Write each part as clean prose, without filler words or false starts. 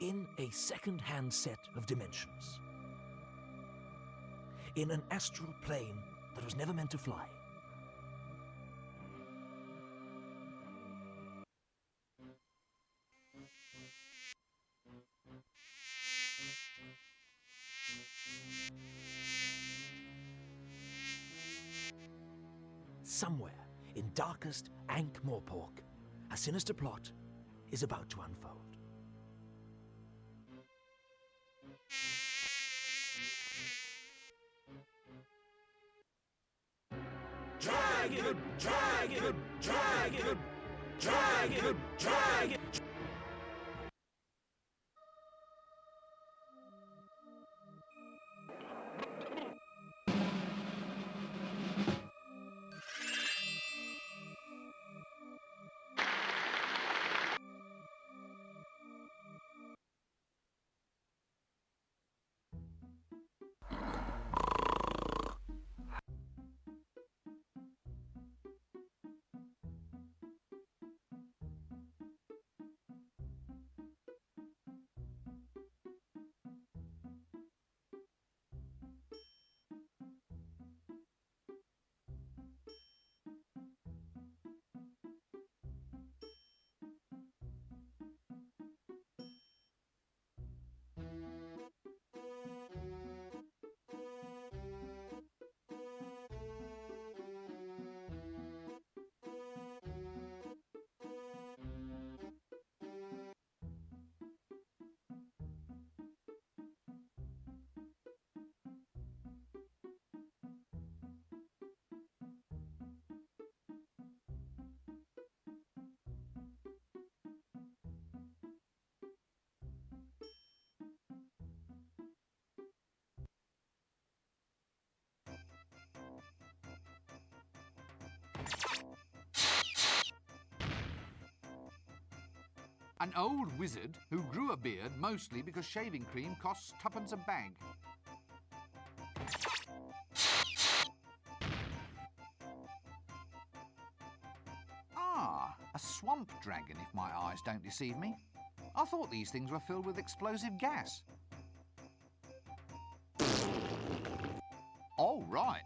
In a second-hand set of dimensions. In an astral plane that was never meant to fly. Somewhere in darkest Ankh-Morpork, a sinister plot is about to unfold. Dragon! Dragon! Dragon! Dragon! Dragon! An old wizard who grew a beard mostly because shaving cream costs twopence a bag. Ah, a swamp dragon, if my eyes don't deceive me. I thought these things were filled with explosive gas. Oh, right.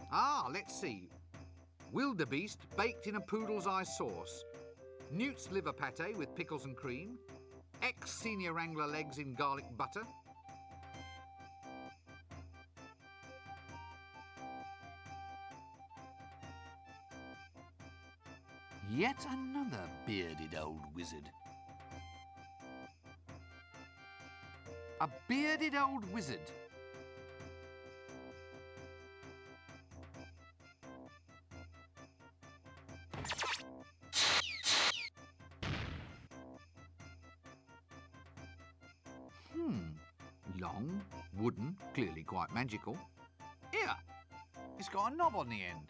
Ah, let's see. Wildebeest baked in a poodle's eye sauce. Newt's liver pate with pickles and cream. Ex-senior wrangler legs in garlic butter. Yet another bearded old wizard. A bearded old wizard. Long, wooden, clearly quite magical. Here, it's got a knob on the end.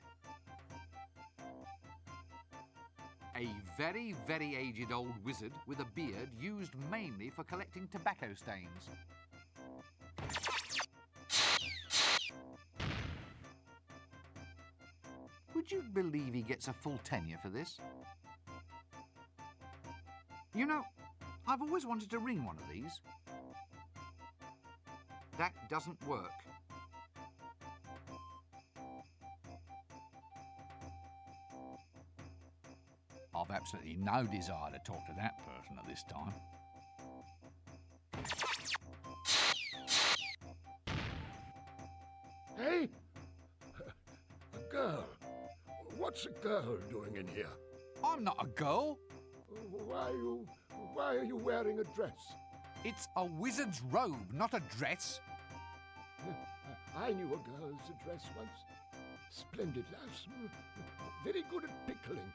A very, very aged old wizard with a beard used mainly for collecting tobacco stains. Would you believe he gets a full tenure for this? You know, I've always wanted to ring one of these. That doesn't work. I've absolutely no desire to talk to that person at this time. Hey! A girl. What's a girl doing in here? I'm not a girl. Why are you wearing a dress? It's a wizard's robe, not a dress. I knew a girl's dress once. Splendid lass. Very good at pickling.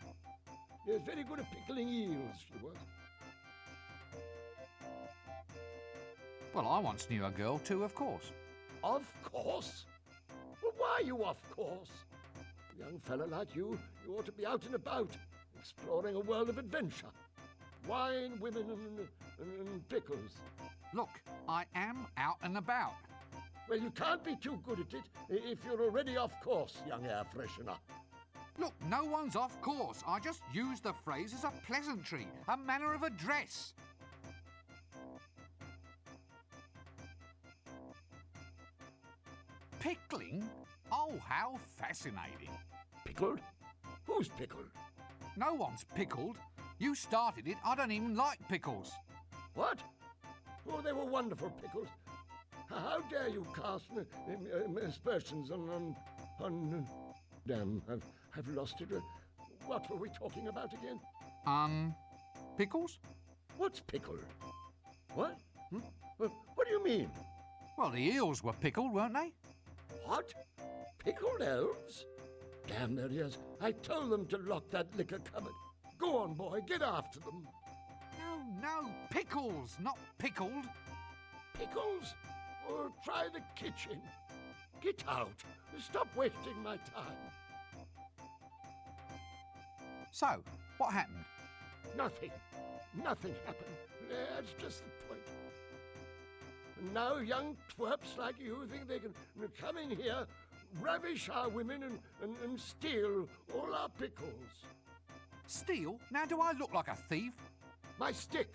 Yes, very good at pickling eels, she was. Well, I once knew a girl too, of course. Of course. Well, why are you of course? A young fella like you ought to be out and about, exploring a world of adventure. Wine, women, and pickles. Look, I am out and about. Well, you can't be too good at it if you're already off course, young air freshener. Look, no one's off course. I just used the phrase as a pleasantry, a manner of address. Pickling? Oh, how fascinating. Pickled? Who's pickled? No one's pickled. You started it. I don't even like pickles. What? Oh, they were wonderful pickles. How dare you cast aspersions on damn, I've lost it. What were we talking about again? Pickles? What's pickle? What? What do you mean? Well, the eels were pickled, weren't they? What? Pickled elves? Damn their ears. I told them to lock that liquor cupboard. Go on, boy, get after them. No, pickles, not pickled. Pickles? Or try the kitchen. Get out. Stop wasting my time. So, what happened? Nothing. Nothing happened. That's just the point. And now young twerps like you think they can come in here, ravish our women and steal all our pickles. Steal? Now do I look like a thief? My stick.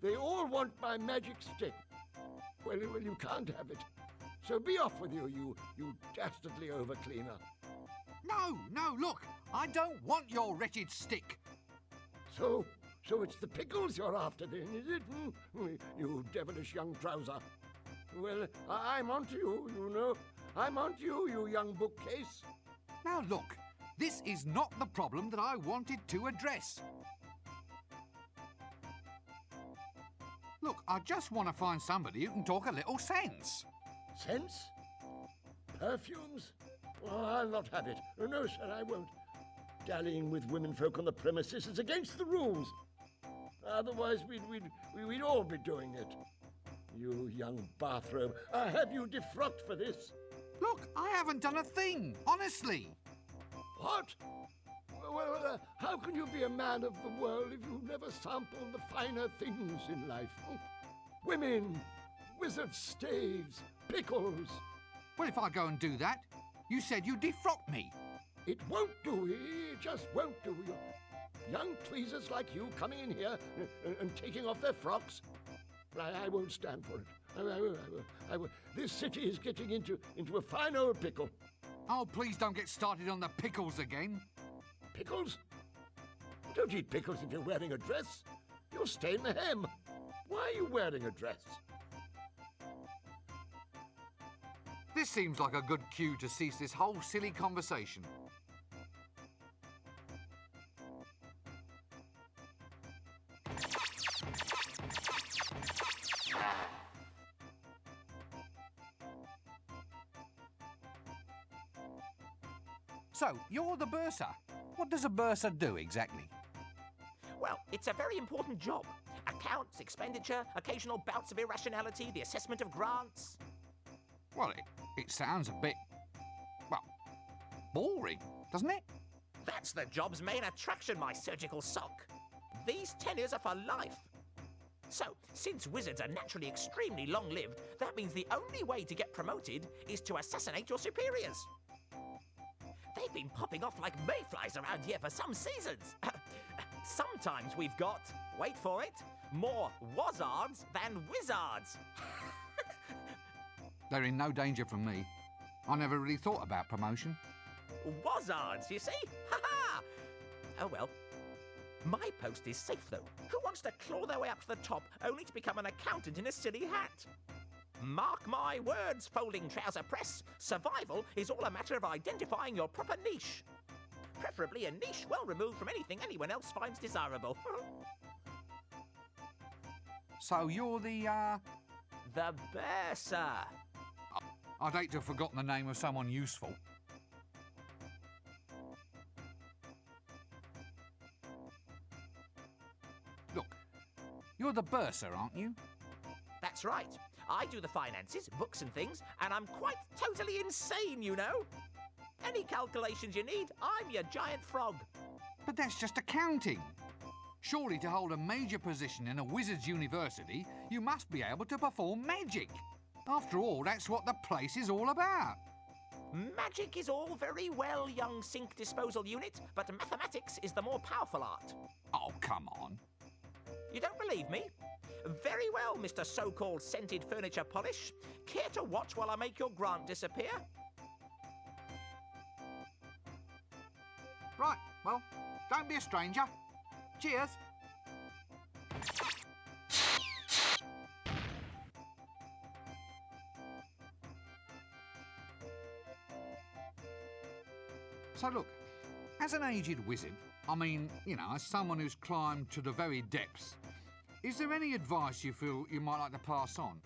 They all want my magic stick. Well, you can't have it. So be off with you, you dastardly overcleaner. No, look. I don't want your wretched stick. So it's the pickles you're after then, is it? You devilish young trouser. Well, I'm onto you, you know. I'm onto you, you young bookcase. Now look, this is not the problem that I wanted to address. Look, I just want to find somebody who can talk a little sense. Sense? Perfumes? Oh, I'll not have it. No, sir, I won't. Dallying with womenfolk on the premises is against the rules. Otherwise, we'd all be doing it. You young bathrobe, I have you defrocked for this. Look, I haven't done a thing, honestly. What? Well, how can you be a man of the world if you never sampled the finer things in life? Women, wizard staves, pickles. Well, if I go and do that, you said you'd defrock me. It won't do. It just won't do. Young tweezers like you coming in here and taking off their frocks. I won't stand for it. I will. This city is getting into a fine old pickle. Oh, please don't get started on the pickles again. Pickles? Don't eat pickles if you're wearing a dress. You'll stain the hem. Why are you wearing a dress? This seems like a good cue to cease this whole silly conversation. So, you're the bursar. What does a bursar do exactly? Well, it's a very important job. Accounts, expenditure, occasional bouts of irrationality, the assessment of grants. Well, it sounds a bit, well, boring, doesn't it? That's the job's main attraction, my surgical sock. These tenures are for life. So, since wizards are naturally extremely long-lived, that means the only way to get promoted is to assassinate your superiors. They've been popping off like mayflies around here for some seasons. Sometimes we've got, wait for it, more wazards than wizards. They're in no danger from me. I never really thought about promotion. Wazards, you see? Ha-ha! Oh well. My post is safe, though. Who wants to claw their way up to the top only to become an accountant in a silly hat? Mark my words, folding trouser press. Survival is all a matter of identifying your proper niche. Preferably a niche well removed from anything anyone else finds desirable. So you're the, The bursar. I'd hate to have forgotten the name of someone useful. Look, you're the bursar, aren't you? That's right. I do the finances, books and things, and I'm quite totally insane, you know. Any calculations you need, I'm your giant frog. But that's just accounting. Surely to hold a major position in a wizard's university, you must be able to perform magic. After all, that's what the place is all about. Magic is all very well, young sink disposal unit, but mathematics is the more powerful art. Oh, come on. You don't believe me? Very well, Mr. So-called scented furniture polish. Care to watch while I make your grant disappear? Right, well, don't be a stranger. Cheers. So look, as an aged wizard, I mean, you know, as someone who's climbed to the very depths, is there any advice you feel you might like to pass on?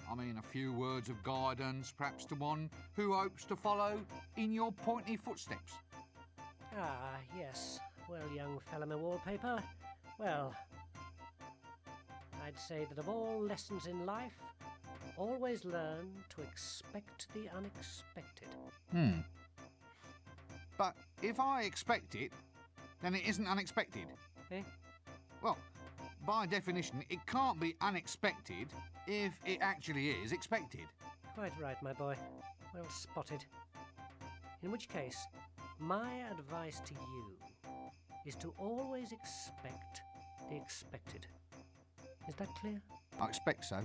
I mean, a few words of guidance, perhaps to one who hopes to follow in your pointy footsteps. Ah, yes. Well, young fellow, my wallpaper. Well, I'd say that of all lessons in life, always learn to expect the unexpected. But if I expect it, then it isn't unexpected. Eh? Well, by definition, it can't be unexpected if it actually is expected. Quite right, my boy. Well spotted. In which case, my advice to you is to always expect the expected. Is that clear? I expect so.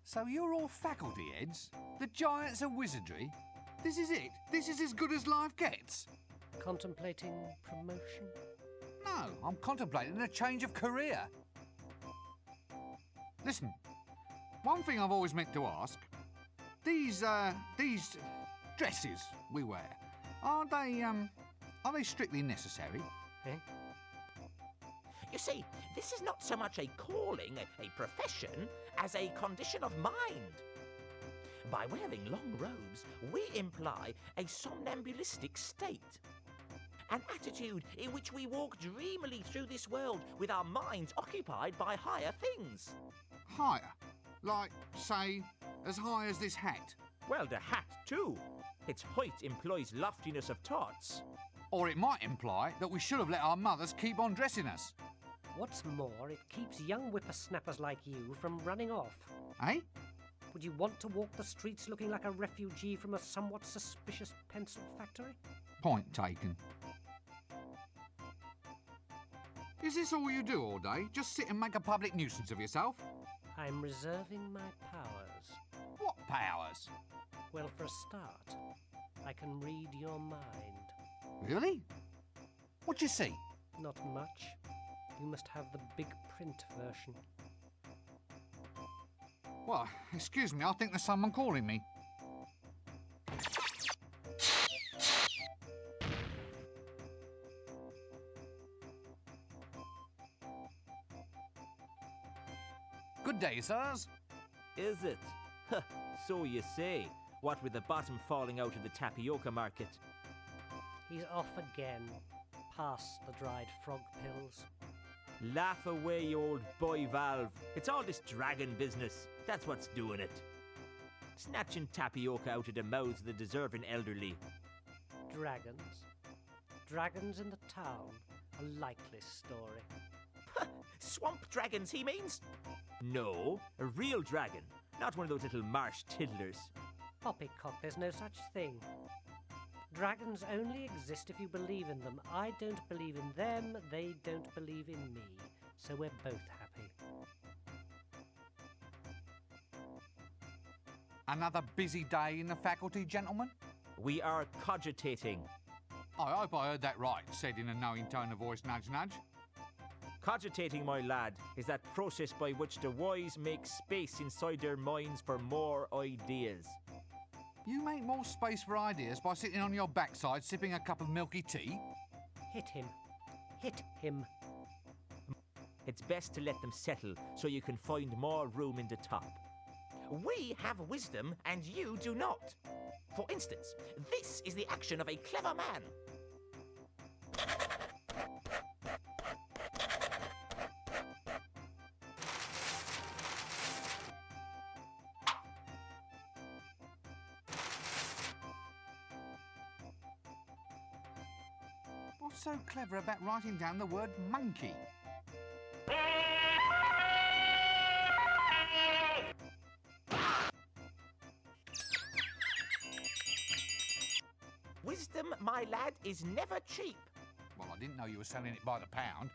So you're all faculty heads? The giants of wizardry? This is it? This is as good as life gets? Contemplating promotion? No, I'm contemplating a change of career. Listen, one thing I've always meant to ask, these dresses we wear, are they strictly necessary? Eh? You see, this is not so much a calling, a profession, as a condition of mind. By wearing long robes, we imply a somnambulistic state. An attitude in which we walk dreamily through this world with our minds occupied by higher things. Higher? Like, say, as high as this hat? Well, the hat, too. Its height implies loftiness of thoughts. Or it might imply that we should have let our mothers keep on dressing us. What's more, it keeps young whippersnappers like you from running off. Eh? Would you want to walk the streets looking like a refugee from a somewhat suspicious pencil factory? Point taken. Is this all you do all day? Just sit and make a public nuisance of yourself? I'm reserving my powers. What powers? Well, for a start, I can read your mind. Really? What'd you see? Not much. You must have the big print version. Well, excuse me, I think there's someone calling me. Good day, sirs. Is it? Huh, so you say. What with the bottom falling out of the tapioca market. He's off again, past the dried frog pills. Laugh away, you old bivalve. It's all this dragon business. That's what's doing it. Snatching tapioca out of the mouths of the deserving elderly. Dragons? Dragons in the town? A likely story. Swamp dragons, he means? No, a real dragon. Not one of those little marsh tiddlers. Poppycock, there's no such thing. Dragons only exist if you believe in them. I don't believe in them, they don't believe in me. So we're both happy. Another busy day in the faculty, gentlemen? We are cogitating. I hope I heard that right, said in a knowing tone of voice, nudge, nudge. Cogitating, my lad, is that process by which the wise make space inside their minds for more ideas. You make more space for ideas by sitting on your backside sipping a cup of milky tea? Hit him. Hit him. it's best to let them settle so you can find more room in the top. We have wisdom and you do not. For instance, this is the action of a clever man. What's so clever about writing down the word monkey? Wisdom, my lad, is never cheap. Well, I didn't know you were selling it by the pound.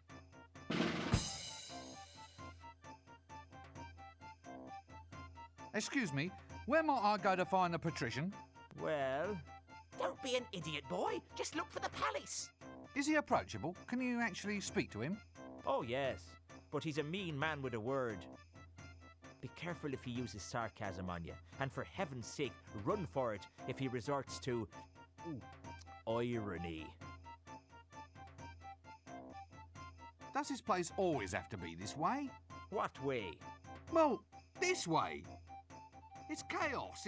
Excuse me, where might I go to find the patrician? Well, Don't be an idiot, boy. Just look for the palace. Is he approachable? Can you actually speak to him? oh yes, but he's a mean man with a word. Be careful if he uses sarcasm on you, and for heaven's sake, run for it if he resorts to irony. Does this place always have to be this way? What way? Well, this way. It's chaos.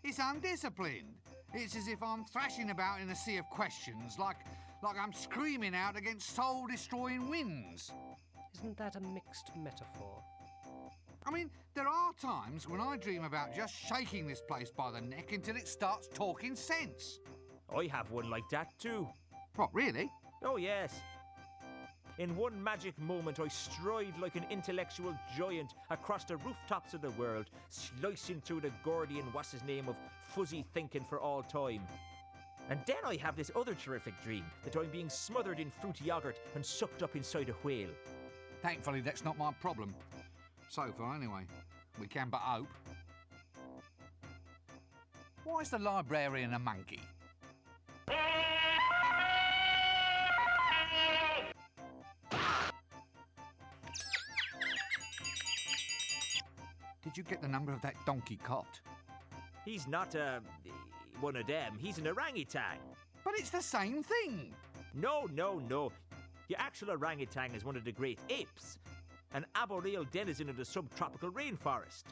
It's undisciplined. It's as if I'm thrashing about in a sea of questions, like I'm screaming out against soul-destroying winds. Isn't that a mixed metaphor? I mean, there are times when I dream about just shaking this place by the neck until it starts talking sense. I have one like that too. What, really? Oh yes. In one magic moment I stride like an intellectual giant across the rooftops of the world, slicing through the Gordian what's-his-name of fuzzy thinking for all time. And then I have this other terrific dream, that I'm being smothered in fruity yogurt and sucked up inside a whale. Thankfully, that's not my problem. So far, anyway. We can but hope. Why is the librarian a monkey? Did you get the number of that donkey cot? He's not one of them, he's an orangutan. But it's the same thing. No. The actual orangutan is one of the great apes, an arboreal denizen of the subtropical rainforest.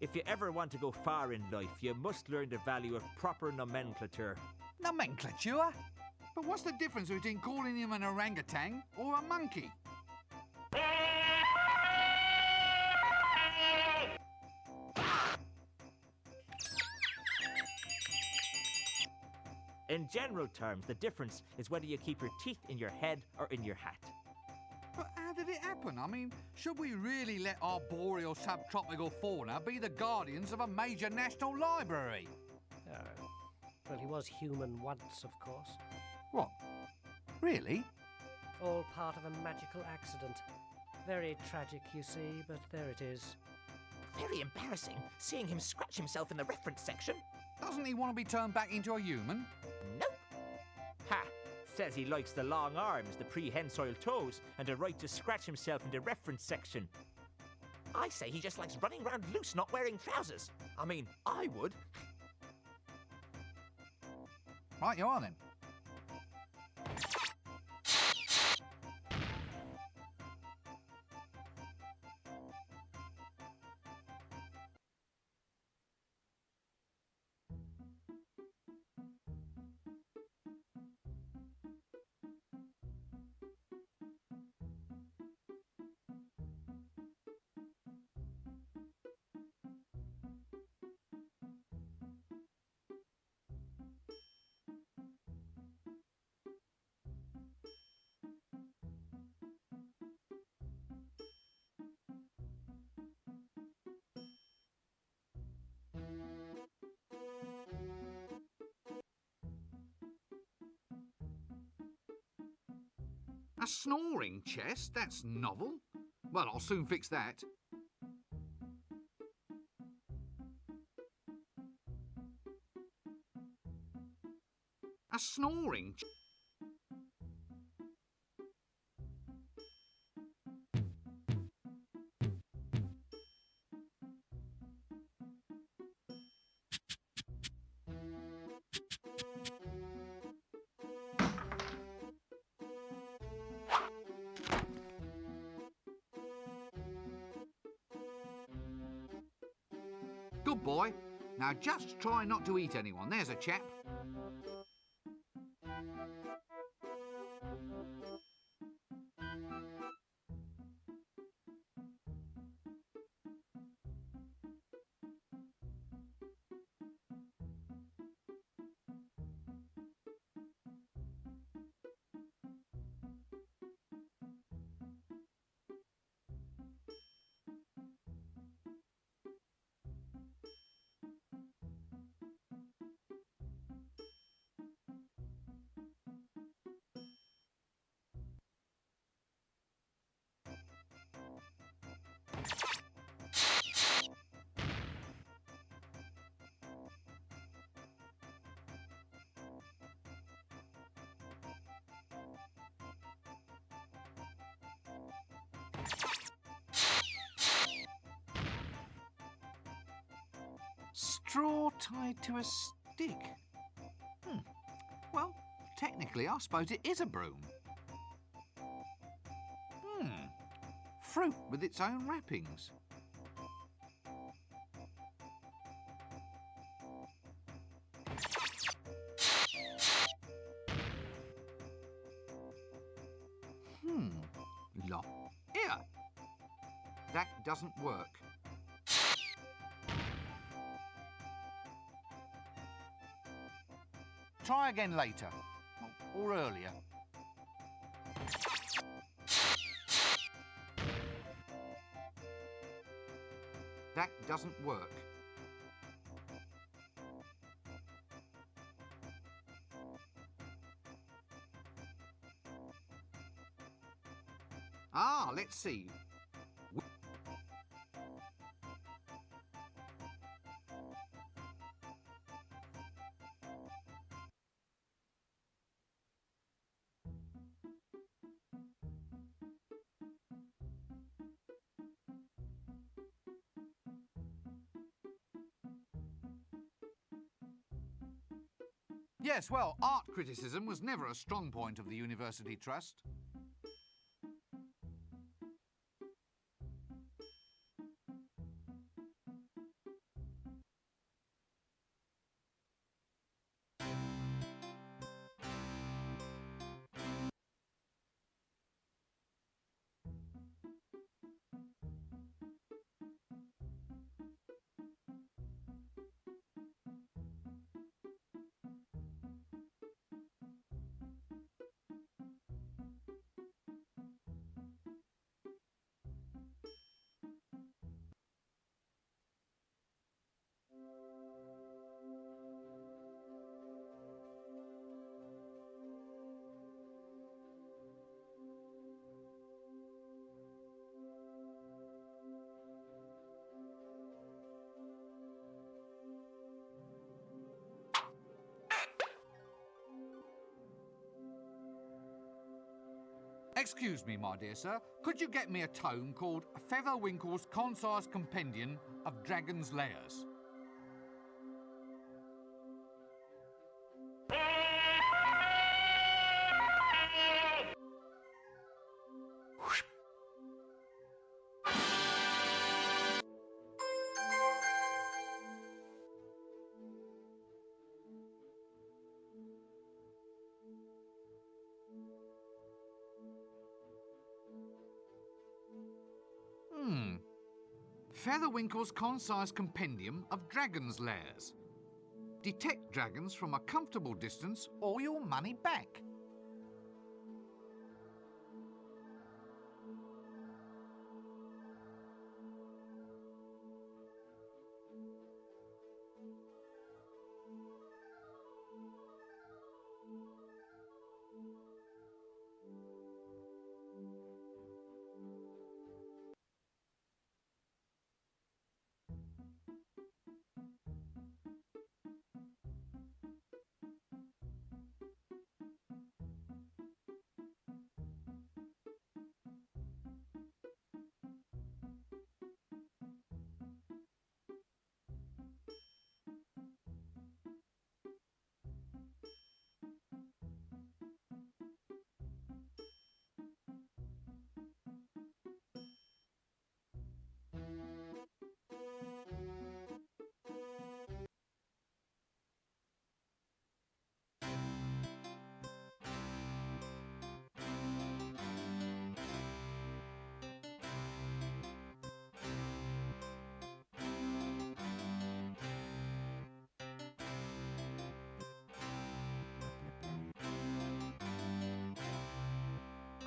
If you ever want to go far in life, you must learn the value of proper nomenclature. Nomenclature? But what's the difference between calling him an orangutan or a monkey? In general terms, the difference is whether you keep your teeth in your head or in your hat. But how did it happen? I mean, should we really let arboreal subtropical fauna be the guardians of a major national library? Well, he was human once, of course. What? Really? All part of a magical accident. Very tragic, you see, but there it is. Very embarrassing, seeing him scratch himself in the reference section. Doesn't he want to be turned back into a human? Nope. Ha! Says he likes the long arms, the prehensile toes, and the right to scratch himself in the reference section. I say he just likes running around loose, not wearing trousers. I mean, I would. Right you are then. A snoring chest? That's novel. Well, I'll soon fix that. A snoring chest? Good boy. Now just try not to eat anyone. There's a chap. Straw tied to a stick? Well, technically, I suppose it is a broom. Fruit with its own wrappings. Here. That doesn't work. Try again later, or earlier. That doesn't work. Let's see. Yes, well, art criticism was never a strong point of the University Trust. Excuse me, my dear sir, could you get me a tome called Featherwinkle's Concise Compendium of Dragon's Lairs? Featherwinkle's Concise Compendium of Dragon's Lairs. Detect dragons from a comfortable distance or your money back.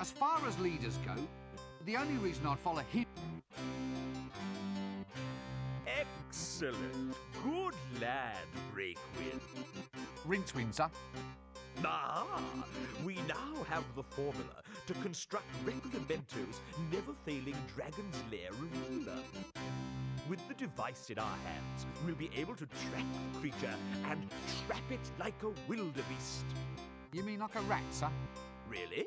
As far as leaders go, the only reason I'd follow him... Excellent. Good lad, Breakwind. Rincewind, sir. Ah, we now have the formula to construct Requiem Mento's never-failing Dragon's Lair revealer. With the device in our hands, we'll be able to track the creature and trap it like a wildebeest. You mean like a rat, sir? Really?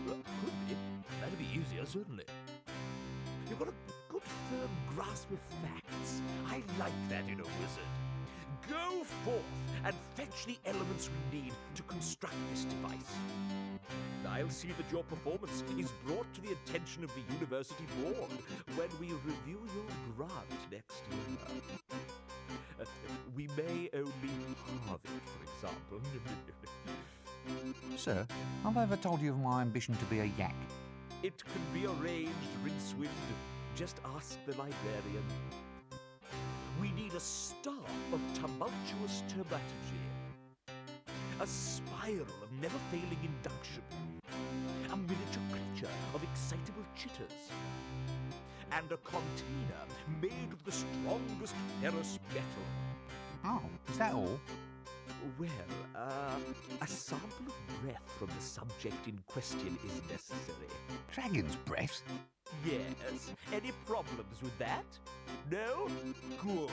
Well, could be. That'd be easier, certainly. You've got a good firm grasp of facts. I like that in a wizard. Go forth and fetch the elements we need to construct this device. I'll see that your performance is brought to the attention of the university board when we review your grant next year. We may only halve it, for example. Sir, have I ever told you of my ambition to be a yak? It can be arranged, Rincewind. Just ask the librarian. We need a staff of tumultuous terminology, a spiral of never-failing induction, a miniature creature of excitable chitters, and a container made of the strongest ferrous metal. Oh, is that all? Well, a sample of breath from the subject in question is necessary. Dragon's breath? Yes. Any problems with that? No? Good.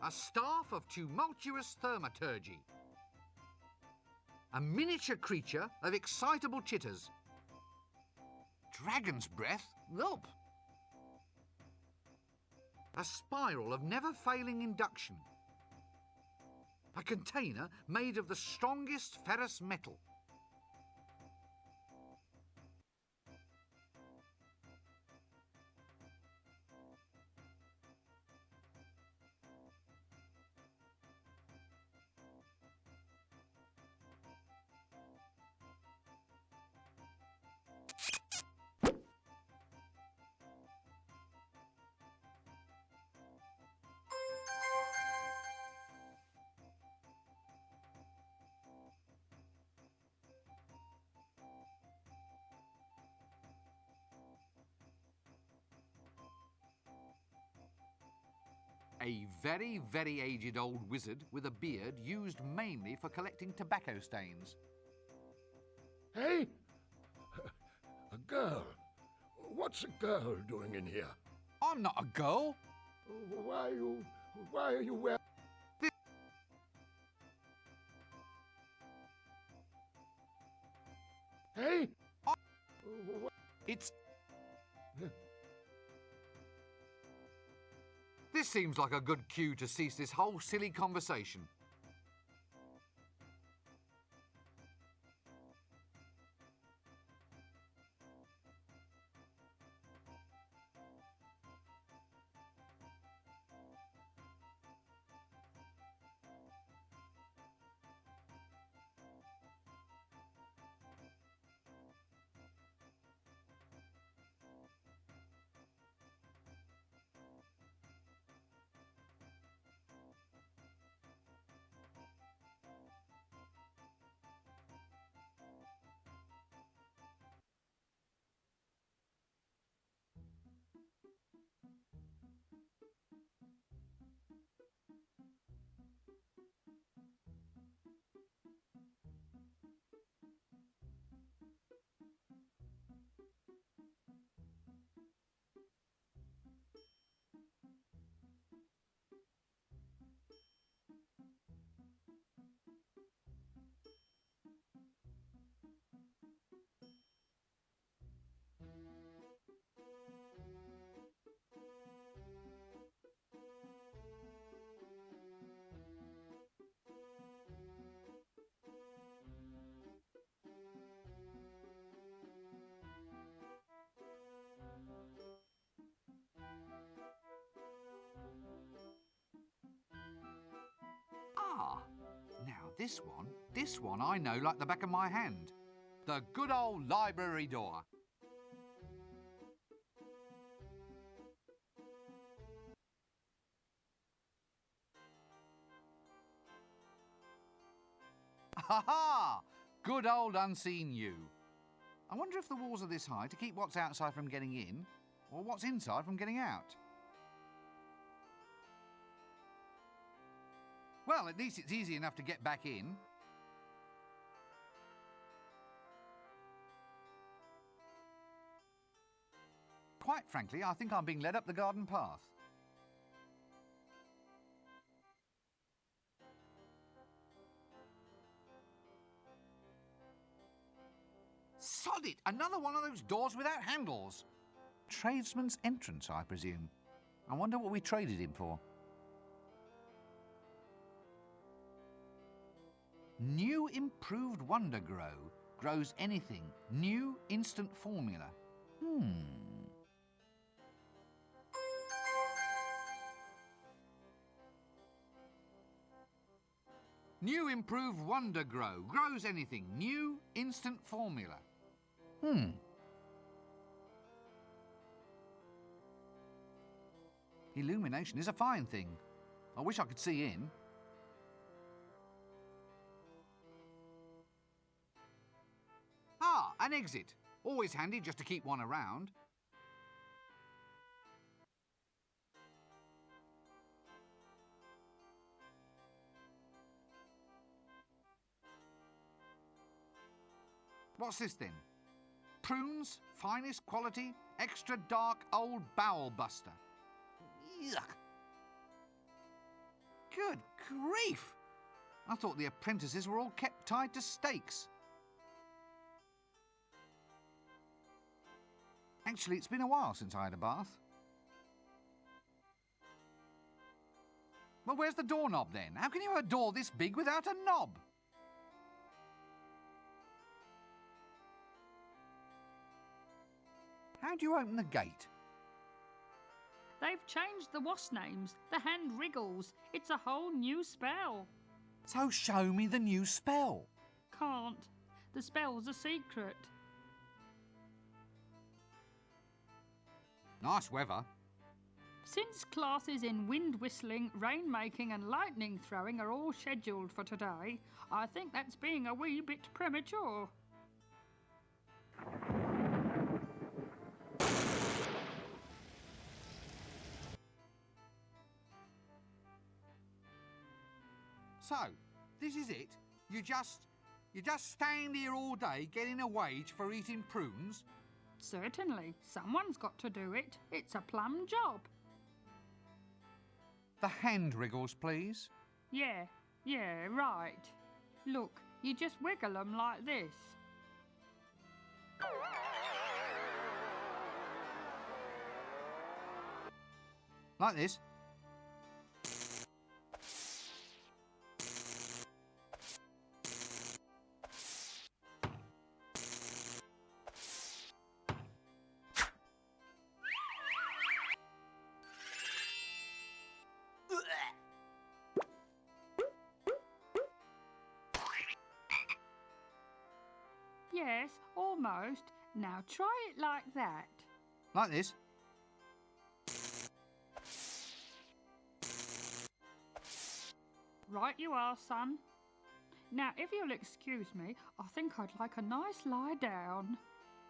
A staff of tumultuous thaumaturgy. A miniature creature of excitable chitters. Dragon's breath? Gulp. A spiral of never-failing induction. A container made of the strongest ferrous metal. A very, very aged old wizard with a beard used mainly for collecting tobacco stains. Hey? A girl? What's a girl doing in here? I'm not a girl. Why are you wearing... Hey? It's... This seems like a good cue to cease this whole silly conversation. This one I know like the back of my hand. The good old library door. Ha ha! Good old unseen you. I wonder if the walls are this high to keep what's outside from getting in, or what's inside from getting out. Well, at least it's easy enough to get back in. Quite frankly, I think I'm being led up the garden path. Sod it! Another one of those doors without handles. Tradesman's entrance, I presume. I wonder what we traded him for. New improved Wonder Grow. Grows anything. New instant formula. New improved Wonder Grow. Grows anything. New instant formula. Illumination is a fine thing. I wish I could see in. Ah, an exit. Always handy just to keep one around. What's this then? Prunes, finest quality, extra dark old bowel buster. Yuck. Good grief! I thought the apprentices were all kept tied to stakes. Actually, it's been a while since I had a bath. Well, where's the doorknob then? How can you have a door this big without a knob? How do you open the gate? They've changed the wasp names. The hand wriggles. It's a whole new spell. So show me the new spell. Can't. The spell's a secret. Nice weather. Since classes in wind whistling, rain making and lightning throwing are all scheduled for today, I think that's being a wee bit premature. So, this is it? You just stand here all day getting a wage for eating prunes? Certainly. Someone's got to do it. It's a plum job. The hand wriggles, please. Yeah, right. Look, you just wiggle them like this. Like this. Yes, almost. Now try it like that. Like this. Right you are, son. Now, if you'll excuse me, I think I'd like a nice lie down.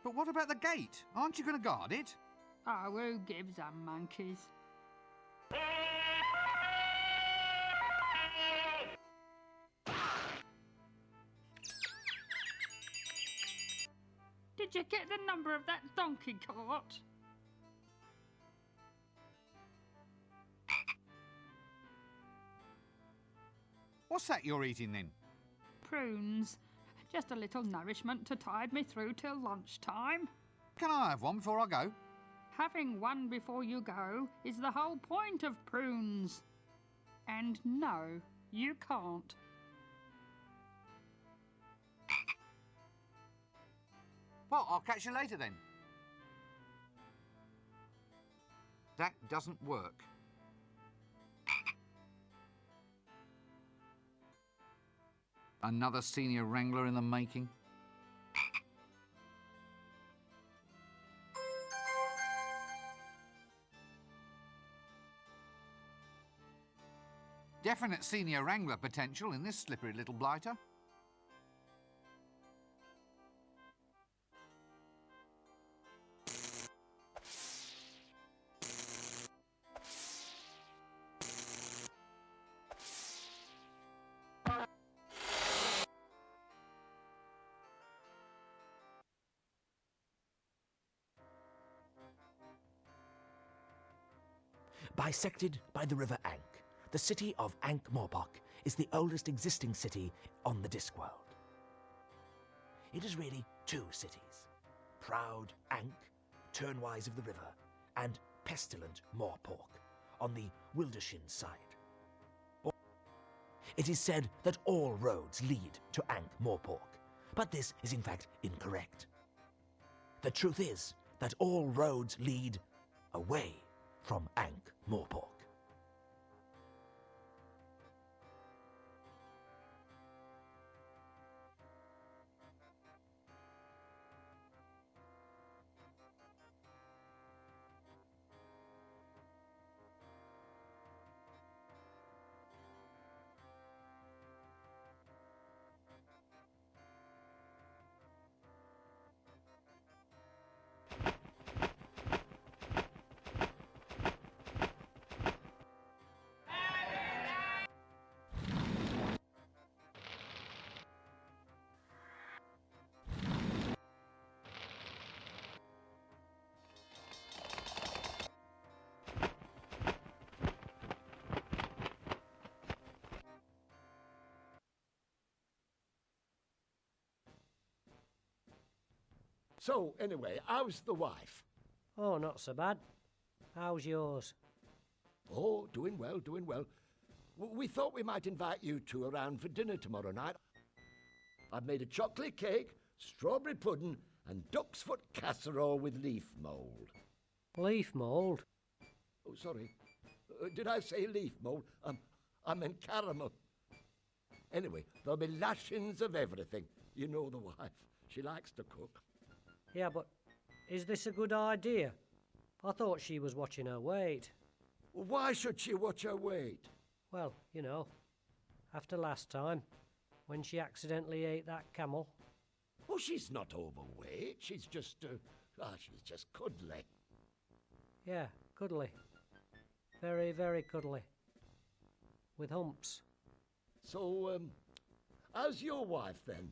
But what about the gate? Aren't you going to guard it? Oh, who gives a monkeys? Did you get the number of that donkey cart? What's that you're eating then? Prunes. Just a little nourishment to tide me through till lunchtime. Can I have one before I go? Having one before you go is the whole point of prunes. And no, you can't. Well, I'll catch you later then. That doesn't work. Another senior wrangler in the making. Definite senior wrangler potential in this slippery little blighter. Bisected by the River Ankh, the city of Ankh-Morpork is the oldest existing city on the Discworld. It is really two cities, proud Ankh, turnwise of the river, and pestilent Morpork on the Wildershin side. It is said that all roads lead to Ankh-Morpork, but this is in fact incorrect. The truth is that all roads lead away from Ankh-Morpork. So, anyway, how's the wife? Oh, not so bad. How's yours? Oh, doing well, doing well. We thought we might invite you two around for dinner tomorrow night. I've made a chocolate cake, strawberry pudding, and duck's foot casserole with leaf mould. Leaf mould? Oh, sorry. Did I say leaf mould? I meant caramel. Anyway, there'll be lashings of everything. You know the wife. She likes to cook. Yeah, but is this a good idea? I thought she was watching her weight. Why should she watch her weight? Well, you know, after last time, when she accidentally ate that camel. Oh, she's not overweight. She's just cuddly. Yeah, cuddly. Very, very cuddly. With humps. So, how's your wife then?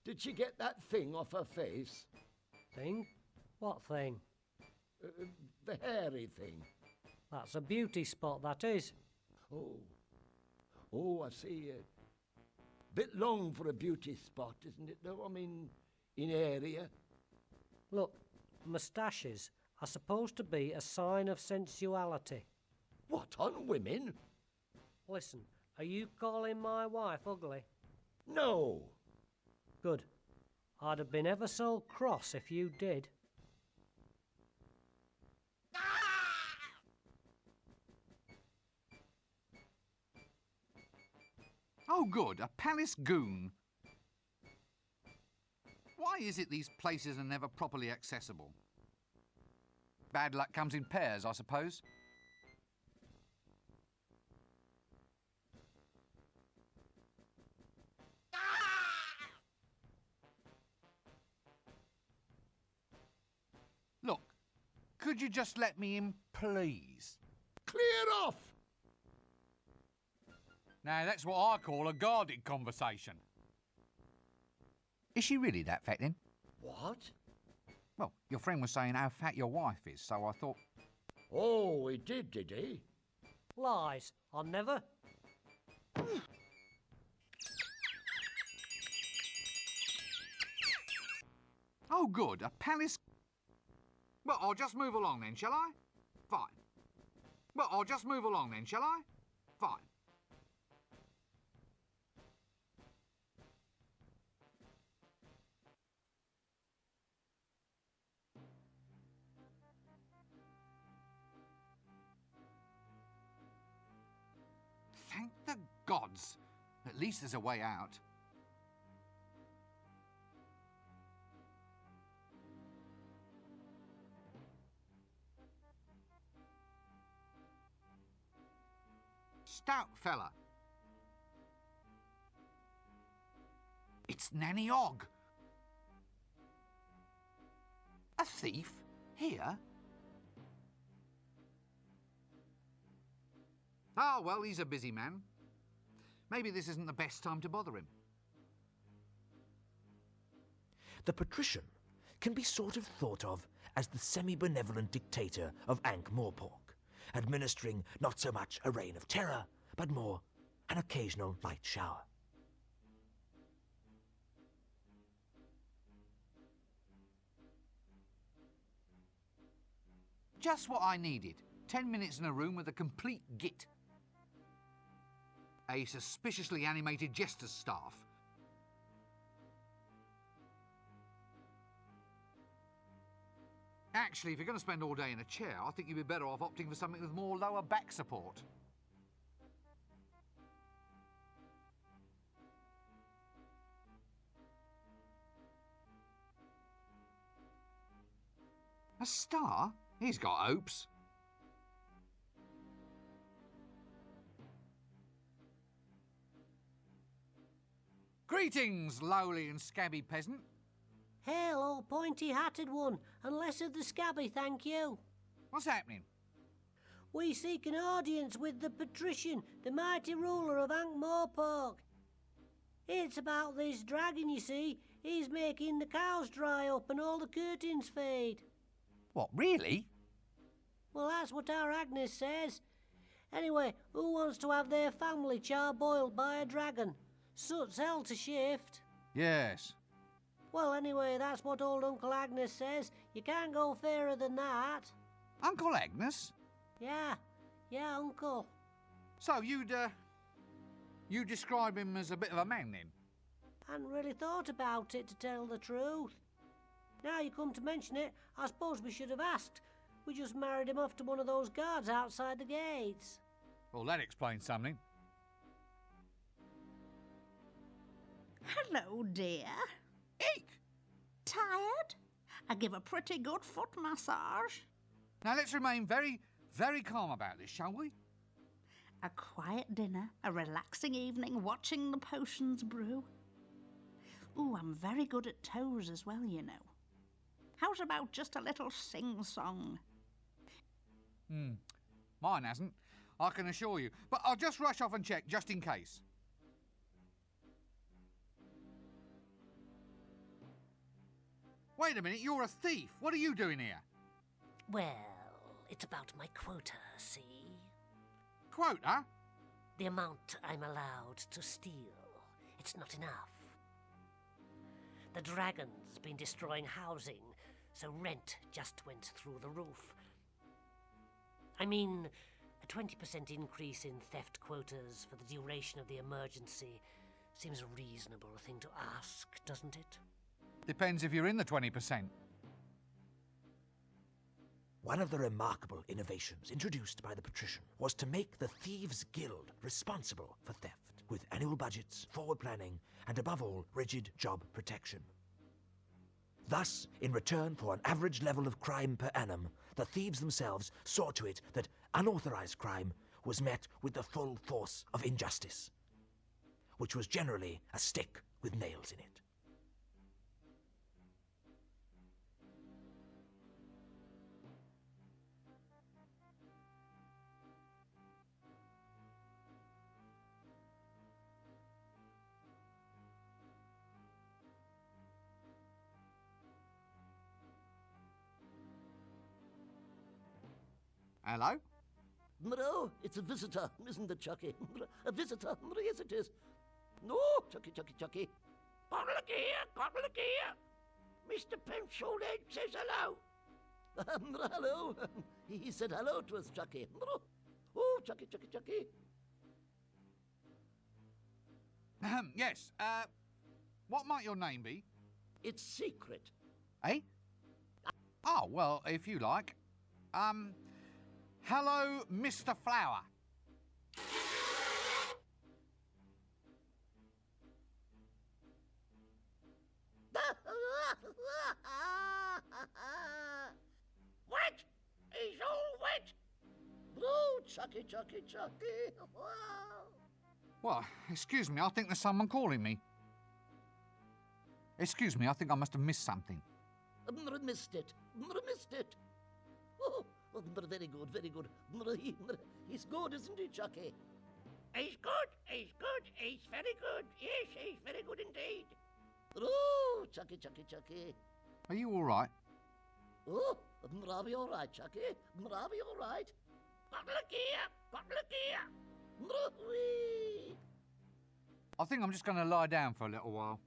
Did she get that thing off her face? Thing? What thing? The hairy thing. That's a beauty spot, that is. Oh, I see. Bit long for a beauty spot, isn't it, though? I mean, in area. Look, moustaches are supposed to be a sign of sensuality. What, on women? Listen, are you calling my wife ugly? No. Good. I'd have been ever so cross if you did. Oh, good, a palace goon. Why is it these places are never properly accessible? Bad luck comes in pairs, I suppose. Look, could you just let me in, please? Clear off! Now, that's what I call a guarded conversation. Is she really that fat, then? What? Well, your friend was saying how fat your wife is, so I thought... Oh, he did he? Lies. I never. Oh, good, a palace... Well, I'll just move along then, shall I? Fine. Well, I'll just move along then, shall I? Fine. Thank the gods. At least there's a way out. Stout fella. It's Nanny Og. A thief? Here? Oh, well, he's a busy man. Maybe this isn't the best time to bother him. The patrician can be sort of thought of as the semi-benevolent dictator of Ankh-Morpork, administering not so much a reign of terror, but more an occasional light shower. Just what I needed. 10 minutes in a room with a complete git. A suspiciously animated jester's staff. Actually, if you're going to spend all day in a chair, I think you'd be better off opting for something with more lower back support. A star? He's got hopes. Greetings, lowly and scabby peasant. Hail, old pointy-hatted one, and less of the scabby, thank you. What's happening? We seek an audience with the patrician, the mighty ruler of Ankh-Morpork. It's about this dragon, you see. He's making the cows dry up and all the curtains fade. What, really? Well, that's what our Agnes says. Anyway, who wants to have their family char-boiled by a dragon? Soot's hell to shift. Yes. Well, anyway, that's what old Uncle Agnes says. You can't go fairer than that. Uncle Agnes? Yeah, Uncle. So you'd describe him as a bit of a man then? Hadn't really thought about it, to tell the truth. Now you come to mention it, I suppose we should have asked. We just married him off to one of those guards outside the gates. Well, that explains something. Hello, dear. Eek! Tired? I give a pretty good foot massage. Now let's remain very, very calm about this, shall we? A quiet dinner, a relaxing evening watching the potions brew. Ooh, I'm very good at toes as well, you know. How's about just a little sing-song? Mine hasn't, I can assure you. But I'll just rush off and check, just in case. Wait a minute, you're a thief. What are you doing here? Well, it's about my quota, see? Quota? The amount I'm allowed to steal. It's not enough. The dragon's been destroying housing, so rent just went through the roof. I mean, a 20% increase in theft quotas for the duration of the emergency seems a reasonable thing to ask, doesn't it? Depends if you're in the 20%. One of the remarkable innovations introduced by the patrician was to make the Thieves' Guild responsible for theft, with annual budgets, forward planning, and above all, rigid job protection. Thus, in return for an average level of crime per annum, the thieves themselves saw to it that unauthorized crime was met with the full force of injustice, which was generally a stick with nails in it. Hello? No, it's a visitor, isn't it, Chucky? A visitor, yes it is. No, Chucky. Look here. Mr. Penciled Head says hello. Hello. He said hello to us, Chucky. Oh, Chucky. Yes, what might your name be? It's secret. Eh? Oh, well, if you like. Hello, Mr. Flower. Wet? He's all wet. Oh, Chucky, Chucky, Chucky. Wow. Well, excuse me, I think there's someone calling me. Excuse me, I think I must have missed something. Missed it. Missed it. Oh, very good, very good. He's good, isn't he, Chucky? He's good, he's good, he's very good. Yes, he's very good indeed. Oh, Chucky, Chucky, Chucky. Are you all right? Oh, I'll be all right, Chucky. I'll be all right. But look here, but look here. Whee! I think I'm just going to lie down for a little while.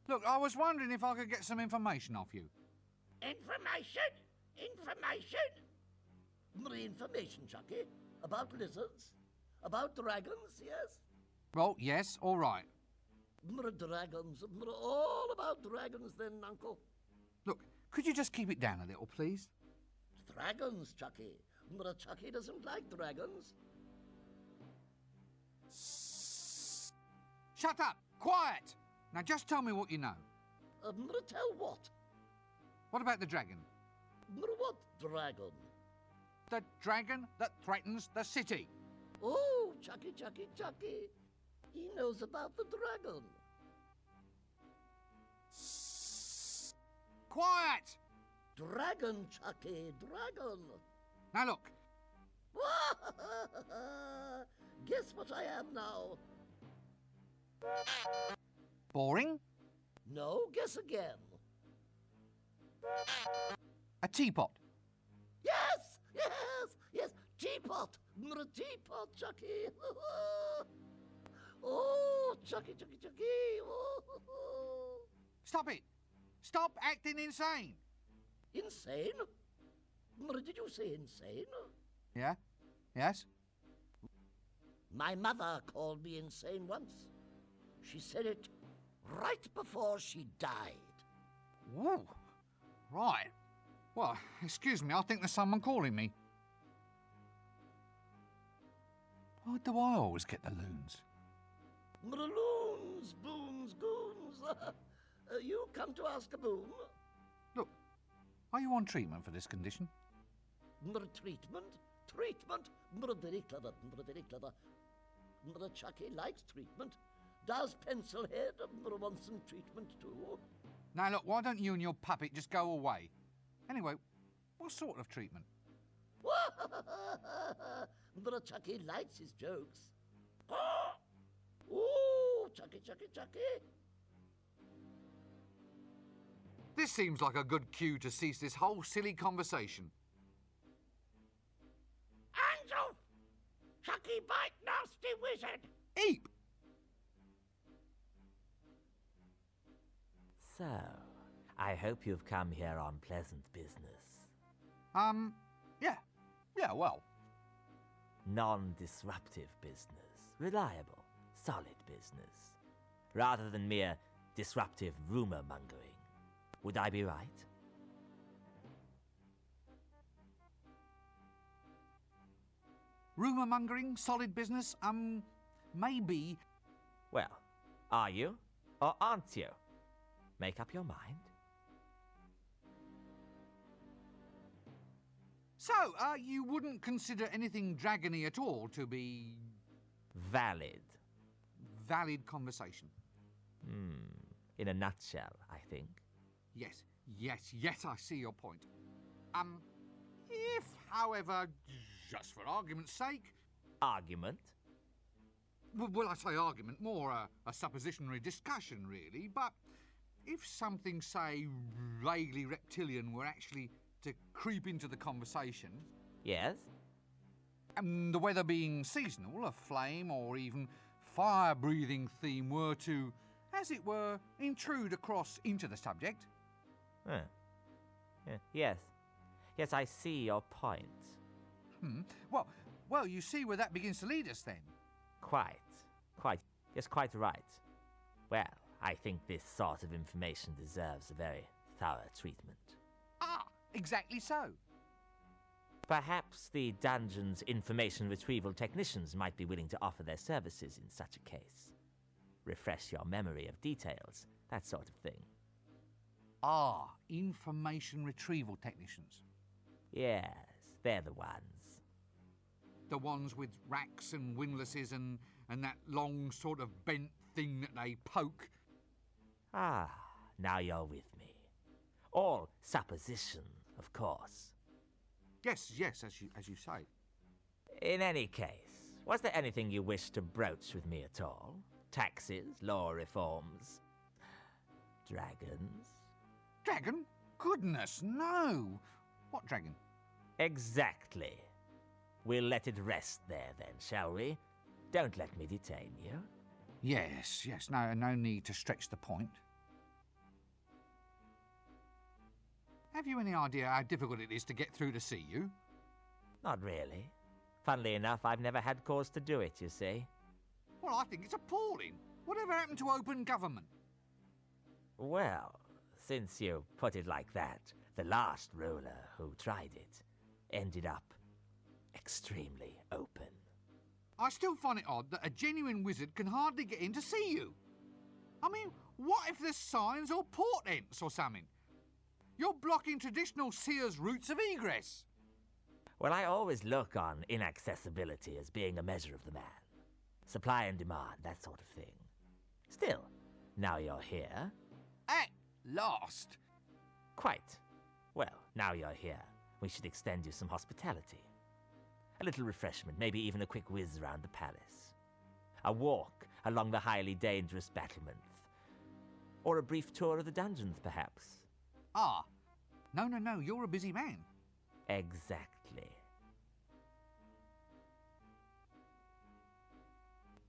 Look, I was wondering if I could get some information off you. Information? Information? Information, Chucky. About lizards. About dragons, yes? Well, yes, all right. Dragons. All about dragons then, Uncle. Look, could you just keep it down a little, please? Dragons, Chucky. Chucky doesn't like dragons. Shut up! Quiet! Now just tell me what you know. Tell what? What about the dragon? What dragon? The dragon that threatens the city. Oh, Chucky, Chucky, Chucky. He knows about the dragon. Quiet! Dragon, Chucky, dragon. Now look, Guess what I am now? boring, No, guess again. a teapot. Yes, yes, yes, teapot. Teapot, Chucky. Oh, Chucky, Chucky, Chucky. Oh. Stop it! Stop acting insane! Insane? Did you say insane? Yeah? Yes? My mother called me insane once. She said it right before she died. Ooh, right. Well, excuse me, I think there's someone calling me. Why do I always get the loons? Loons, boons, goons. You come to ask a boon? Look, are you on treatment for this condition? Treatment? Treatment? Very clever, very clever. Chucky likes treatment. Does Pencilhead want some treatment too? Now look, why don't you and your puppet just go away? Anyway, what sort of treatment? Chucky likes his jokes. Ooh, Chucky, Chucky, Chucky. This seems like a good cue to cease this whole silly conversation. Hands off! Chucky bite nasty wizard! Eep! So, I hope you've come here on pleasant business. Yeah, well. Non-disruptive business. Reliable, solid business. Rather than mere disruptive rumor-mongering. Would I be right? Rumour-mongering, solid business, maybe. Well, are you or aren't you? Make up your mind. So, you wouldn't consider anything dragony at all to be Valid. valid conversation? In a nutshell, I think. Yes, I see your point. If, however, just for argument's sake... Argument? Well, I say argument, more a suppositionary discussion, really, but if something, say, vaguely reptilian were actually to creep into the conversation... Yes? And the weather being seasonal, a flame or even fire-breathing theme were to, as it were, intrude across into the subject... Huh. Yes. Yes, I see your point. Well, you see where that begins to lead us, then. Quite. Yes, quite right. Well, I think this sort of information deserves a very thorough treatment. Ah, exactly so. Perhaps the dungeon's information retrieval technicians might be willing to offer their services in such a case. Refresh your memory of details, that sort of thing. Ah, information retrieval technicians. Yes, they're the ones. The ones with racks and windlasses and that long sort of bent thing that they poke. Ah, now you're with me. All supposition, of course. Yes, as you say. In any case, was there anything you wished to broach with me at all? Taxes, law reforms, dragons? Dragon? Goodness, no! What dragon? Exactly. We'll let it rest there then, shall we? Don't let me detain you. Yes, no need to stretch the point. Have you any idea how difficult it is to get through to see you? Not really. Funnily enough, I've never had cause to do it, you see. Well, I think it's appalling. Whatever happened to open government? Well, since you put it like that, the last ruler who tried it ended up extremely open. I still find it odd that a genuine wizard can hardly get in to see you. I mean, what if there's signs or portents or something? You're blocking traditional seers' routes of egress. Well, I always look on inaccessibility as being a measure of the man. Supply and demand, that sort of thing. Still, now you're here. At last. Quite. Well, now you're here, we should extend you some hospitality. A little refreshment, maybe even a quick whiz around the palace. A walk along the highly dangerous battlements. Or a brief tour of the dungeons, perhaps. Ah, no, you're a busy man. Exactly.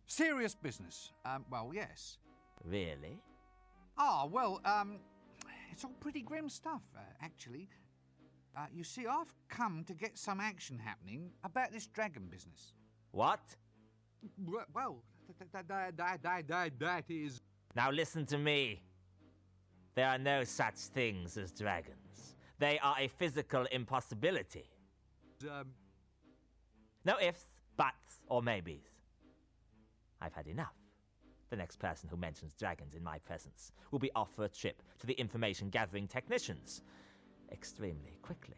Serious business. Well, yes. Really? Ah, well, it's all pretty grim stuff, actually. You see, I've come to get some action happening about this dragon business. What? Well, that is... Now listen to me. There are no such things as dragons. They are a physical impossibility. No ifs, buts, or maybes. I've had enough. The next person who mentions dragons in my presence will be off for a trip to the information-gathering technicians. Extremely quickly.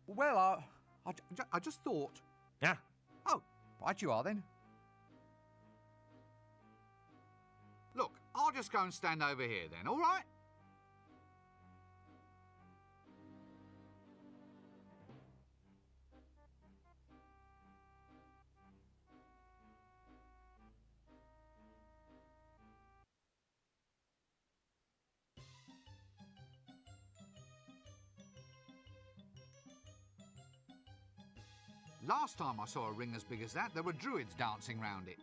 Well, I just thought... Ah, Oh, right you are then. Look, I'll just go and stand over here then, all right? Last time I saw a ring as big as that, there were druids dancing round it.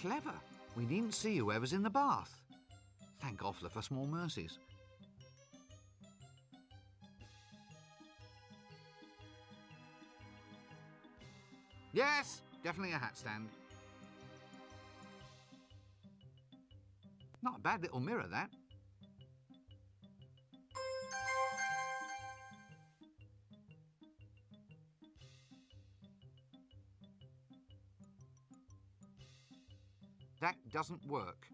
Clever. We needn't see whoever's in the bath. Thank Offler for small mercies. Yes, definitely a hat stand. Not a bad little mirror, that. That doesn't work.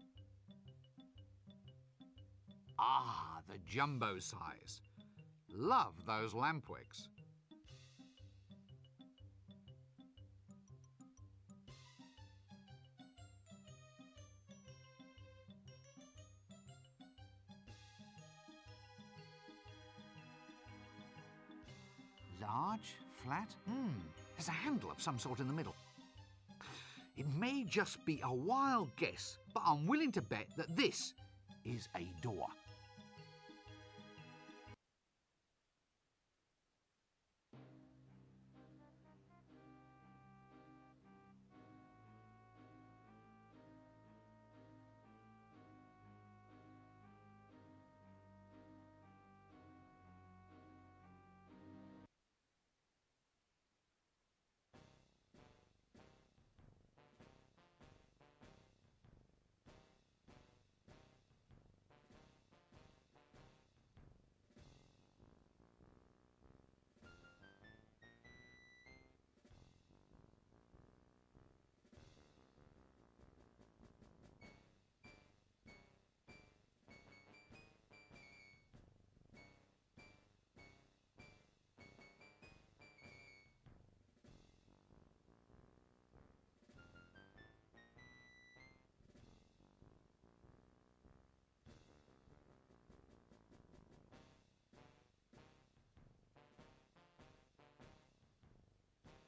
Ah, the jumbo size. Love those lampwicks. Large, flat, there's a handle of some sort in the middle. It may just be a wild guess, but I'm willing to bet that this is a door.